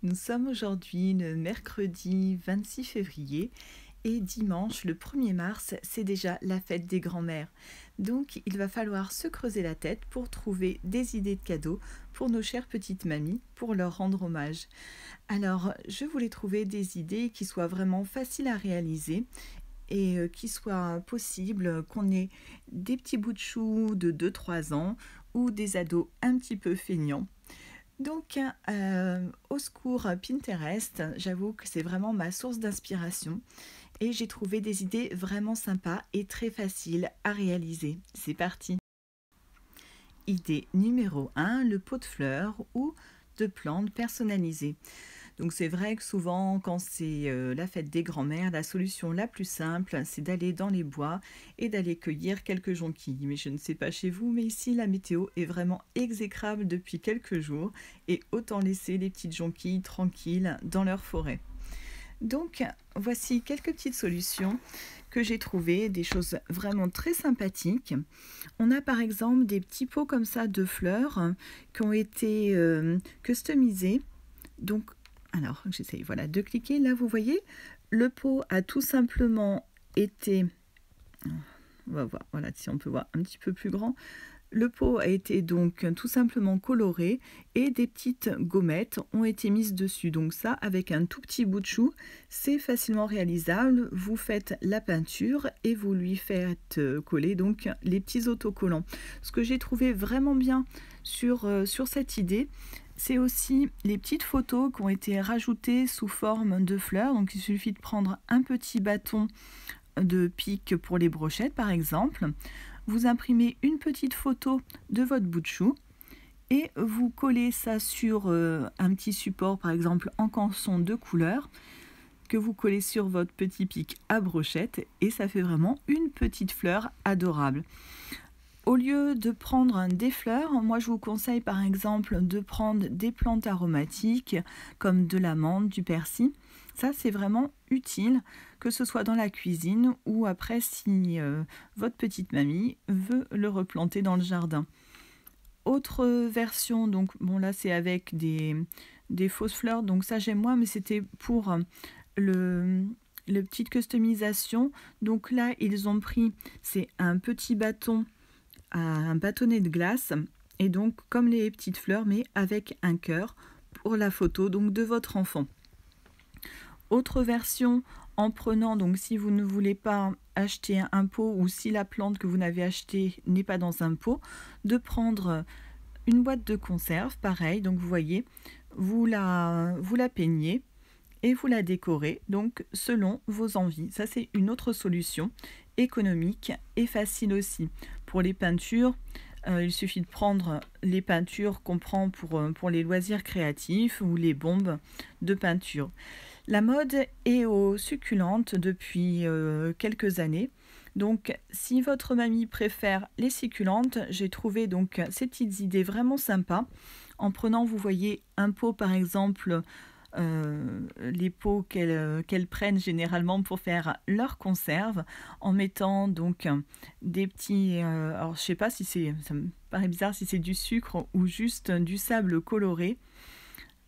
Nous sommes aujourd'hui le mercredi 26 février et dimanche le 1er mars, c'est déjà la fête des grands-mères. Donc il va falloir se creuser la tête pour trouver des idées de cadeaux pour nos chères petites mamies pour leur rendre hommage. Alors je voulais trouver des idées qui soient vraiment faciles à réaliser et qui soient possibles, qu'on ait des petits bouts de choux de 2-3 ans ou des ados un petit peu feignants. Donc, au secours Pinterest, j'avoue que c'est vraiment ma source d'inspiration et j'ai trouvé des idées vraiment sympas et très faciles à réaliser. C'est parti! Idée numéro 1, le pot de fleurs ou de plantes personnalisées. Donc c'est vrai que souvent quand c'est la fête des grands-mères, la solution la plus simple, c'est d'aller dans les bois et d'aller cueillir quelques jonquilles. Mais je ne sais pas chez vous, mais ici la météo est vraiment exécrable depuis quelques jours et autant laisser les petites jonquilles tranquilles dans leur forêt. Donc voici quelques petites solutions que j'ai trouvées, des choses vraiment très sympathiques. On a par exemple des petits pots comme ça de fleurs qui ont été customisés. Donc alors, j'essaye de cliquer. Là, vous voyez, le pot a tout simplement été... On va voir, voilà, si on peut voir un petit peu plus grand. Le pot a été donc tout simplement coloré et des petites gommettes ont été mises dessus. Donc ça, avec un tout petit bout de chou, c'est facilement réalisable. Vous faites la peinture et vous lui faites coller donc les petits autocollants. Ce que j'ai trouvé vraiment bien sur cette idée, c'est aussi les petites photos qui ont été rajoutées sous forme de fleurs. Donc il suffit de prendre un petit bâton de pique pour les brochettes par exemple. Vous imprimez une petite photo de votre bout de chou et vous collez ça sur un petit support par exemple en canson de couleur que vous collez sur votre petit pic à brochette et ça fait vraiment une petite fleur adorable. Au lieu de prendre des fleurs, moi je vous conseille par exemple de prendre des plantes aromatiques comme de l'amande, du persil. Ça c'est vraiment utile, que ce soit dans la cuisine ou après si votre petite mamie veut le replanter dans le jardin. Autre version, donc bon là c'est avec des fausses fleurs, donc ça j'aime moins, mais c'était pour le petite customisation. Donc là ils ont pris, c'est un petit bâton, un bâtonnet de glace et donc comme les petites fleurs mais avec un cœur pour la photo donc de votre enfant. Autre version, en prenant, donc si vous ne voulez pas acheter un pot ou si la plante que vous n'avez achetée n'est pas dans un pot, de prendre une boîte de conserve, pareil, donc vous voyez, vous la peignez et vous la décorez donc selon vos envies. Ça c'est une autre solution économique et facile aussi. Pour les peintures, il suffit de prendre les peintures qu'on prend pour les loisirs créatifs ou les bombes de peinture. La mode est aux succulentes depuis quelques années. Donc si votre mamie préfère les succulentes, j'ai trouvé donc ces petites idées vraiment sympas. En prenant, vous voyez, un pot par exemple, les pots qu'elles prennent généralement pour faire leur conserve, en mettant donc des petits... alors je sais pas si c'est... ça me paraît bizarre si c'est du sucre ou juste du sable coloré.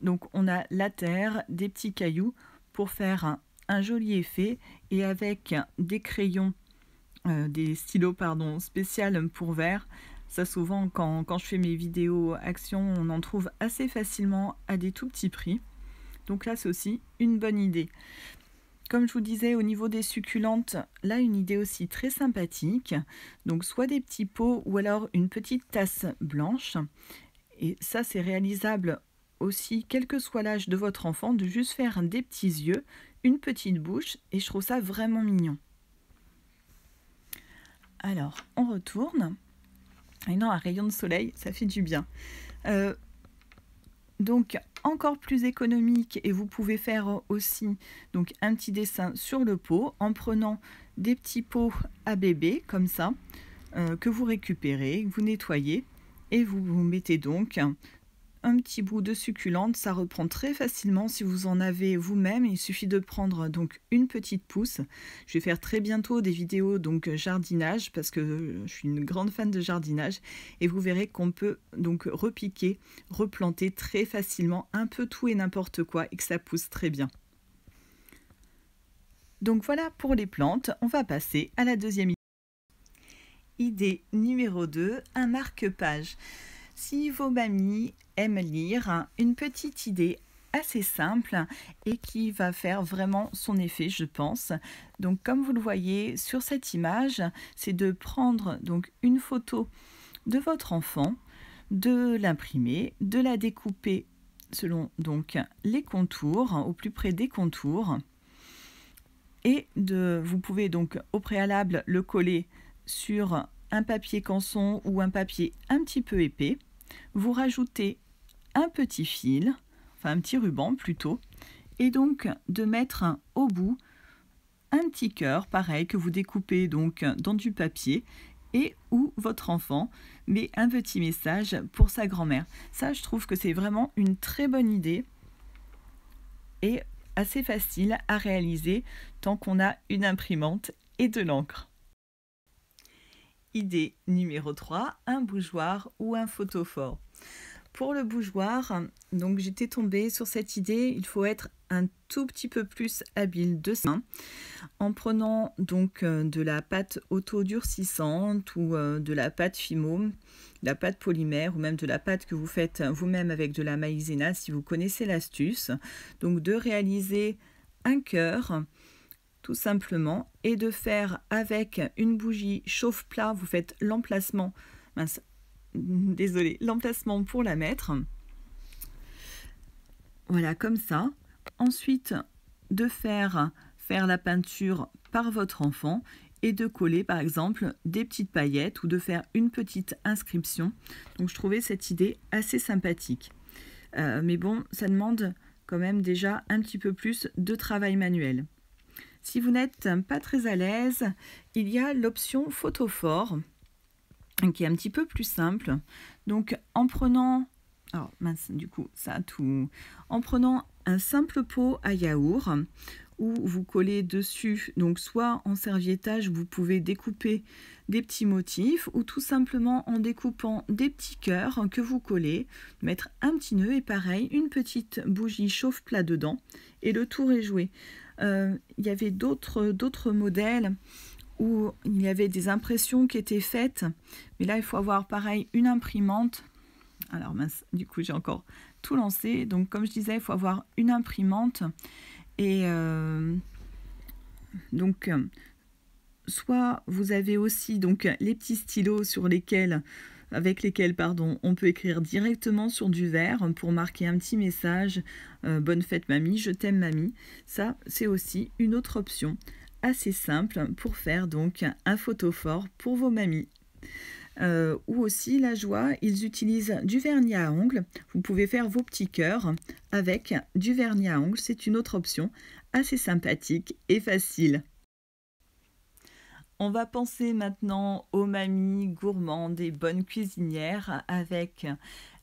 Donc on a la terre, des petits cailloux pour faire un joli effet et avec des crayons, des stylos pardon, spéciaux pour verre. Ça souvent quand je fais mes vidéos action, on en trouve assez facilement à des tout petits prix. Donc là c'est aussi une bonne idée. Comme je vous disais au niveau des succulentes, là une idée aussi très sympathique. Donc soit des petits pots ou alors une petite tasse blanche. Et ça c'est réalisable aussi, quel que soit l'âge de votre enfant, de juste faire des petits yeux, une petite bouche, et je trouve ça vraiment mignon. Alors, on retourne. Et non, un rayon de soleil, ça fait du bien. Donc, encore plus économique, et vous pouvez faire aussi donc, un petit dessin sur le pot, en prenant des petits pots à bébé, comme ça, que vous récupérez, que vous nettoyez, et vous mettez donc un petit bout de succulente, ça reprend très facilement si vous en avez vous-même. Il suffit de prendre donc une petite pousse. Je vais faire très bientôt des vidéos donc jardinage parce que je suis une grande fan de jardinage et vous verrez qu'on peut donc repiquer, replanter très facilement un peu tout et n'importe quoi et que ça pousse très bien. Donc voilà pour les plantes, on va passer à la deuxième idée. Idée numéro 2, un marque-page. Si vos mamies aiment lire, une petite idée assez simple et qui va faire vraiment son effet, je pense. Donc comme vous le voyez sur cette image, c'est de prendre donc une photo de votre enfant, de l'imprimer, de la découper selon donc les contours, au plus près des contours. Et vous pouvez donc au préalable le coller sur un papier canson ou un papier un petit peu épais. Vous rajoutez un petit fil, enfin un petit ruban plutôt, et donc de mettre au bout un petit cœur, pareil, que vous découpez donc dans du papier et où votre enfant met un petit message pour sa grand-mère. Ça, je trouve que c'est vraiment une très bonne idée et assez facile à réaliser tant qu'on a une imprimante et de l'encre. Idée numéro 3, un bougeoir ou un photophore. Pour le bougeoir, donc j'étais tombée sur cette idée, il faut être un tout petit peu plus habile de sa main en prenant donc de la pâte auto-durcissante ou de la pâte Fimo, de la pâte polymère ou même de la pâte que vous faites vous-même avec de la maïzena si vous connaissez l'astuce. Donc de réaliser un cœur tout simplement et de faire avec une bougie chauffe-plat, vous faites l'emplacement, l'emplacement pour la mettre. Voilà, comme ça. Ensuite, de faire la peinture par votre enfant et de coller par exemple des petites paillettes ou de faire une petite inscription. Donc je trouvais cette idée assez sympathique. Mais bon, ça demande quand même déjà un petit peu plus de travail manuel. Si vous n'êtes pas très à l'aise, il y a l'option photophore qui est un petit peu plus simple. Donc en prenant, alors mince, du coup ça a tout, en prenant un simple pot à yaourt où vous collez dessus, donc soit en serviettage vous pouvez découper des petits motifs ou tout simplement en découpant des petits cœurs que vous collez, mettre un petit nœud et pareil une petite bougie chauffe-plat dedans et le tour est joué. Il y avait d'autres modèles où il y avait des impressions qui étaient faites, mais là il faut avoir pareil une imprimante. Alors mince, du coup j'ai encore tout lancé, donc comme je disais il faut avoir une imprimante et donc soit vous avez aussi donc les petits stylos avec lesquels on peut écrire directement sur du verre pour marquer un petit message, bonne fête mamie, je t'aime mamie. Ça c'est aussi une autre option assez simple pour faire donc un photophore pour vos mamies. Ou aussi la joie, ils utilisent du vernis à ongles. Vous pouvez faire vos petits cœurs avec du vernis à ongles, c'est une autre option assez sympathique et facile. On va penser maintenant aux mamies gourmandes et bonnes cuisinières avec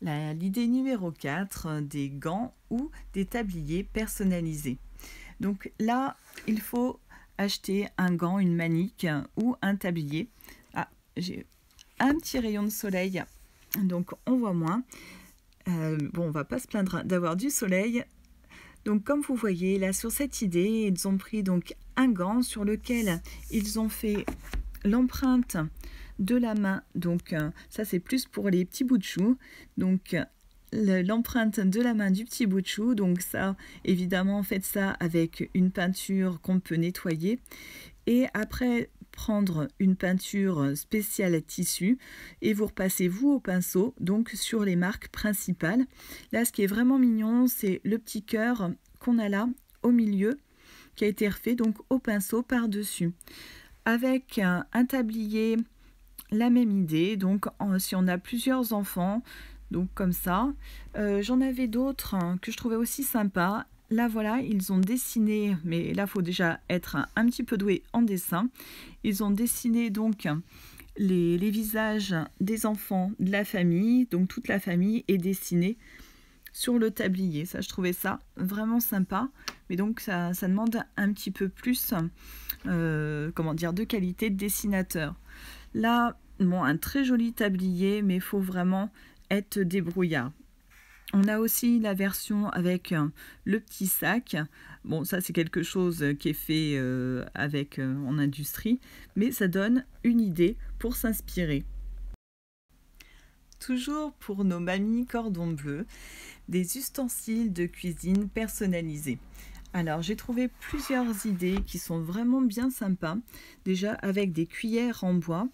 l'idée numéro 4, des gants ou des tabliers personnalisés. Donc là, il faut acheter un gant, une manique ou un tablier. Ah, j'ai un petit rayon de soleil, donc on voit moins. Bon, on va pas se plaindre d'avoir du soleil. Donc comme vous voyez là sur cette idée, ils ont pris donc un gant sur lequel ils ont fait l'empreinte de la main. Donc ça c'est plus pour les petits bouts de chou. Donc l'empreinte de la main du petit bout de chou. Donc ça évidemment faites ça avec une peinture qu'on peut nettoyer. Et après prendre une peinture spéciale à tissu et vous repassez vous au pinceau donc sur les marques principales. Là ce qui est vraiment mignon c'est le petit cœur qu'on a là au milieu qui a été refait donc au pinceau par dessus avec un tablier, la même idée. Donc si on a plusieurs enfants donc comme ça, j'en avais d'autres que je trouvais aussi sympas. Là, voilà, ils ont dessiné, mais là, il faut déjà être un petit peu doué en dessin. Ils ont dessiné donc les visages des enfants de la famille. Donc, toute la famille est dessinée sur le tablier. Ça, je trouvais ça vraiment sympa. Mais donc, ça demande un petit peu plus, comment dire, de qualité de dessinateur. Là, bon, un très joli tablier, mais il faut vraiment être débrouillard. On a aussi la version avec le petit sac. Bon, ça c'est quelque chose qui est fait en industrie, mais ça donne une idée pour s'inspirer. Toujours pour nos mamies cordon bleu, des ustensiles de cuisine personnalisés. Alors j'ai trouvé plusieurs idées qui sont vraiment bien sympas. Déjà avec des cuillères en bois.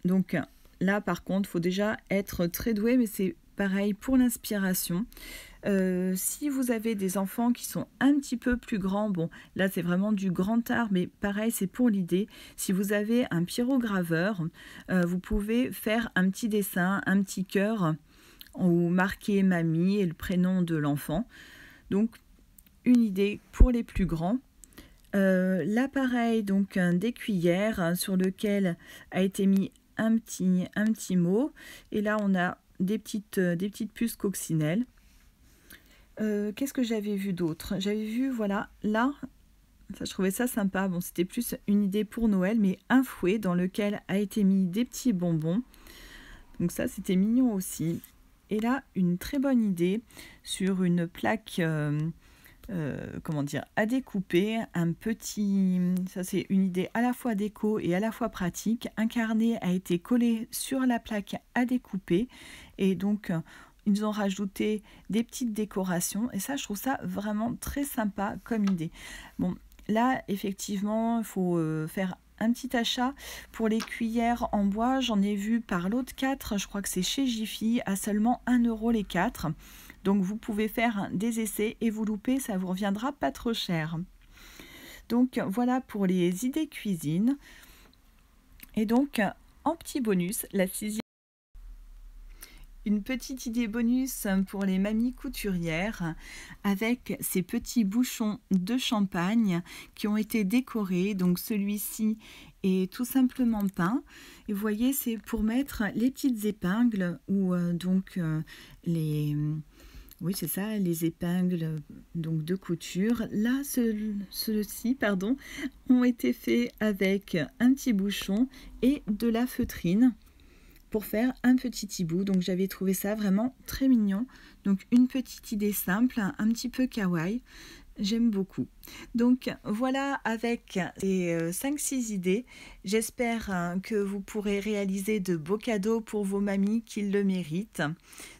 Donc là par contre, il faut déjà être très doué, mais c'est pareil pour l'inspiration. Si vous avez des enfants qui sont un petit peu plus grands, bon là c'est vraiment du grand art, mais pareil c'est pour l'idée. Si vous avez un pyrograveur, vous pouvez faire un petit dessin, un petit cœur, ou marquer mamie et le prénom de l'enfant. Donc une idée pour les plus grands. L'appareil donc des cuillères sur lequel a été mis un petit mot, et là on a des petites puces coccinelles. Qu'est-ce que j'avais vu d'autre? J'avais vu, voilà, là, ça, je trouvais ça sympa. Bon, c'était plus une idée pour Noël, mais un fouet dans lequel a été mis des petits bonbons. Donc ça, c'était mignon aussi. Et là, une très bonne idée sur une plaque, comment dire, à découper. Ça c'est une idée à la fois déco et à la fois pratique. Un carnet a été collé sur la plaque à découper. Et donc, ils ont rajouté des petites décorations. Et ça, je trouve ça vraiment très sympa comme idée. Bon, là, effectivement, il faut faire un petit achat pour les cuillères en bois. J'en ai vu par lot de 4, je crois que c'est chez Jiffy, à seulement 1 € les 4. Donc vous pouvez faire des essais et vous louper, ça vous reviendra pas trop cher. Donc voilà pour les idées cuisine. Et donc en petit bonus, la 6e. Une petite idée bonus pour les mamies couturières avec ces petits bouchons de champagne qui ont été décorés. Donc celui-ci est tout simplement peint. Et vous voyez, c'est pour mettre les petites épingles ou les... Oui, c'est ça, les épingles donc de couture. Là, ceux-ci, ont été faits avec un petit bouchon et de la feutrine pour faire un petit hibou. Donc j'avais trouvé ça vraiment très mignon. Donc une petite idée simple, un petit peu kawaii. J'aime beaucoup. Donc voilà, avec ces 5-6 idées, j'espère que vous pourrez réaliser de beaux cadeaux pour vos mamies qui le méritent.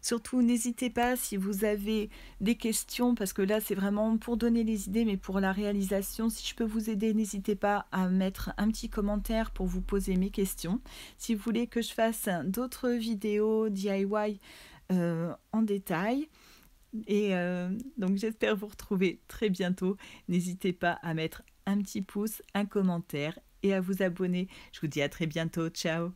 Surtout, n'hésitez pas si vous avez des questions, parce que là c'est vraiment pour donner les idées, mais pour la réalisation, si je peux vous aider, n'hésitez pas à mettre un petit commentaire pour vous poser mes questions. Si vous voulez que je fasse d'autres vidéos DIY en détail, et donc j'espère vous retrouver très bientôt. N'hésitez pas à mettre un petit pouce, un commentaire et à vous abonner. Je vous dis à très bientôt. Ciao!